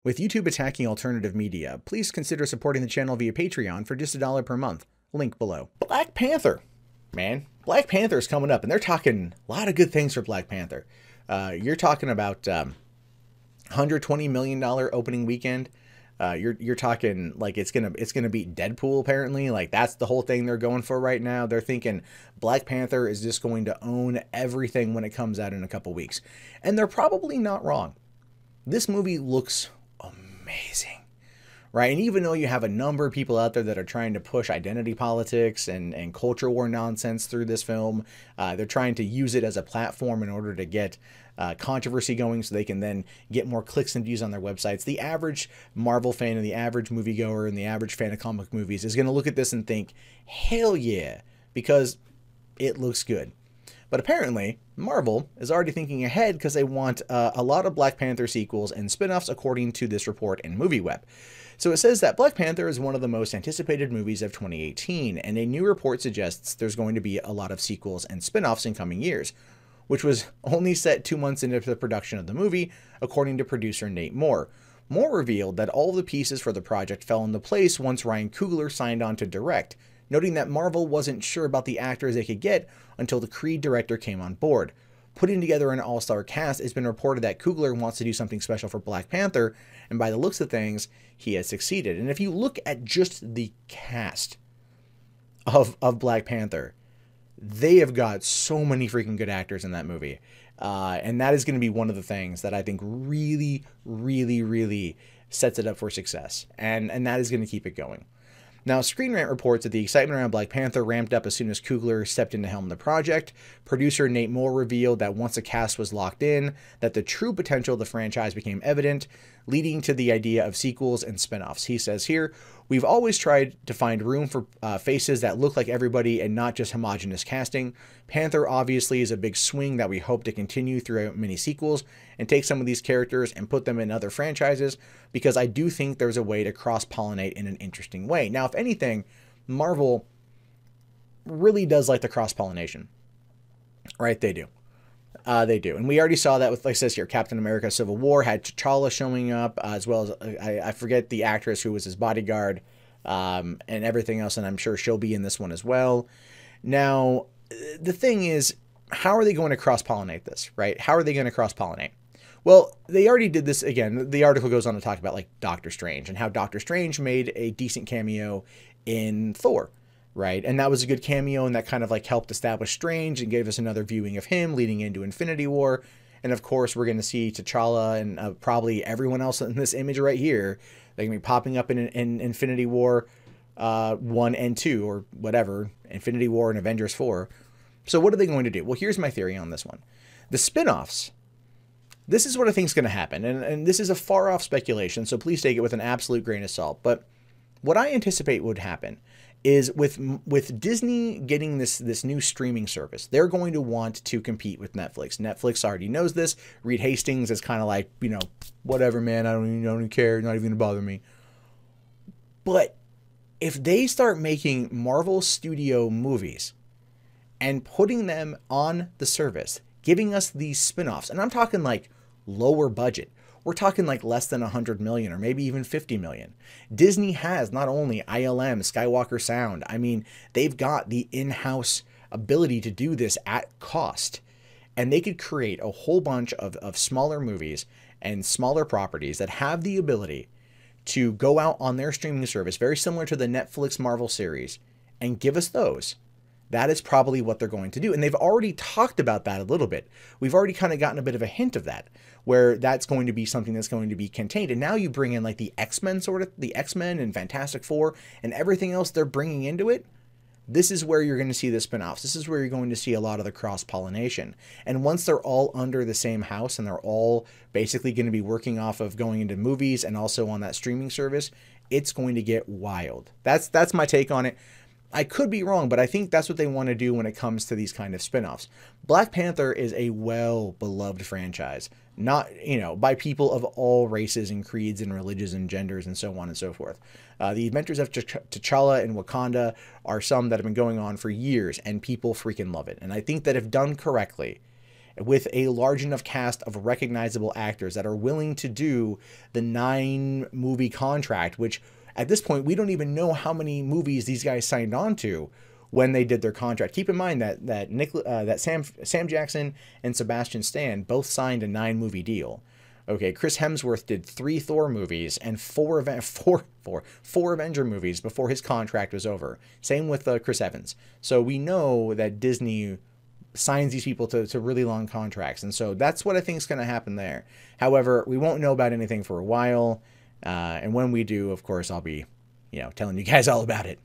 With YouTube attacking alternative media, please consider supporting the channel via Patreon for just $1 per month. Link below. Black Panther. Man, Black Panther is coming up, and they're talking a lot of good things for Black Panther. You're talking about $120 million opening weekend. You're talking like it's gonna beat Deadpool apparently. Like that's the whole thing they're going for right now. They're thinking Black Panther is just going to own everything when it comes out in a couple weeks, and they're probably not wrong. This movie looks amazing, right? And even though you have a number of people out there that are trying to push identity politics and culture war nonsense through this film, they're trying to use it as a platform in order to get controversy going so they can then get more clicks and views on their websites. The average Marvel fan and the average moviegoer and the average fan of comic movies is going to look at this and think, hell yeah, because it looks good. But apparently, Marvel is already thinking ahead because they want a lot of Black Panther sequels and spin-offs according to this report in MovieWeb. So it says that Black Panther is one of the most anticipated movies of 2018, and a new report suggests there's going to be a lot of sequels and spin-offs in coming years, which was only set 2 months into the production of the movie, according to producer Nate Moore. Moore revealed that all of the pieces for the project fell into place once Ryan Coogler signed on to direct, noting that Marvel wasn't sure about the actors they could get until the Creed director came on board. Putting together an all-star cast, it's been reported that Coogler wants to do something special for Black Panther, and by the looks of things, he has succeeded. And if you look at just the cast of Black Panther, they have got so many freaking good actors in that movie. And that is going to be one of the things that I think really, really, really sets it up for success. And that is going to keep it going. Now, Screen Rant reports that the excitement around Black Panther ramped up as soon as Coogler stepped in to helm the project. Producer Nate Moore revealed that once the cast was locked in, that the true potential of the franchise became evident, leading to the idea of sequels and spin-offs. He says here, "We've always tried to find room for faces that look like everybody and not just homogenous casting. Panther obviously is a big swing that we hope to continue throughout many sequels and take some of these characters and put them in other franchises, because I do think there's a way to cross-pollinate in an interesting way." Now, if anything, Marvel really does like the cross-pollination, right? They do. They do. And we already saw that with, like it says here, Captain America Civil War had T'Challa showing up, as well as, I forget the actress who was his bodyguard, and everything else, and I'm sure she'll be in this one as well. Now, the thing is, how are they going to cross-pollinate this, right? How are they going to cross-pollinate? Well, they already did this again. The article goes on to talk about, like, Doctor Strange and how Doctor Strange made a decent cameo in Thor, right? And that was a good cameo, and that kind of like helped establish Strange and gave us another viewing of him leading into Infinity War. And of course, we're going to see T'Challa and probably everyone else in this image right here. They're going to be popping up in Infinity War 1 and 2 or whatever, Infinity War and Avengers 4. So what are they going to do? Well, here's my theory on this one. The spin-offs. This is what I think is going to happen. And this is a far-off speculation, so please take it with an absolute grain of salt. But what I anticipate would happen is with Disney getting this new streaming service, they're going to want to compete with Netflix. Netflix already knows this. Reed Hastings is kind of like, you know, whatever, man, I don't even care, not even going to bother me. But if they start making Marvel Studio movies and putting them on the service, giving us these spin-offs, and I'm talking like lower budget, we're talking like less than 100 million or maybe even 50 million. Disney has not only ILM, Skywalker Sound, I mean, they've got the in-house ability to do this at cost. And they could create a whole bunch of smaller movies and smaller properties that have the ability to go out on their streaming service, very similar to the Netflix Marvel series, and give us those. That is probably what they're going to do. And they've already talked about that a little bit. We've already kind of gotten a bit of a hint of that, where that's going to be something that's going to be contained. And now you bring in like the X-Men the X-Men and Fantastic Four and everything else they're bringing into it. This is where you're going to see the spin-offs. This is where you're going to see a lot of the cross-pollination. And once they're all under the same house and they're all basically going to be working off of going into movies and also on that streaming service, it's going to get wild. That's my take on it. I could be wrong, but I think that's what they want to do when it comes to these kind of spin-offs. Black Panther is a well-beloved franchise, not, you know, by people of all races and creeds and religions and genders and so on and so forth. The adventures of T'Challa and Wakanda are some that have been going on for years, and people freaking love it. And I think that if done correctly, with a large enough cast of recognizable actors that are willing to do the 9-movie contract, which at this point, we don't even know how many movies these guys signed on to when they did their contract. Keep in mind that Sam Jackson and Sebastian Stan both signed a 9-movie deal. Okay, Chris Hemsworth did 3 Thor movies and 4 Avenger movies before his contract was over. Same with Chris Evans. So we know that Disney signs these people to really long contracts. And so that's what I think is going to happen there. However, we won't know about anything for a while. And when we do, of course, I'll be, telling you guys all about it.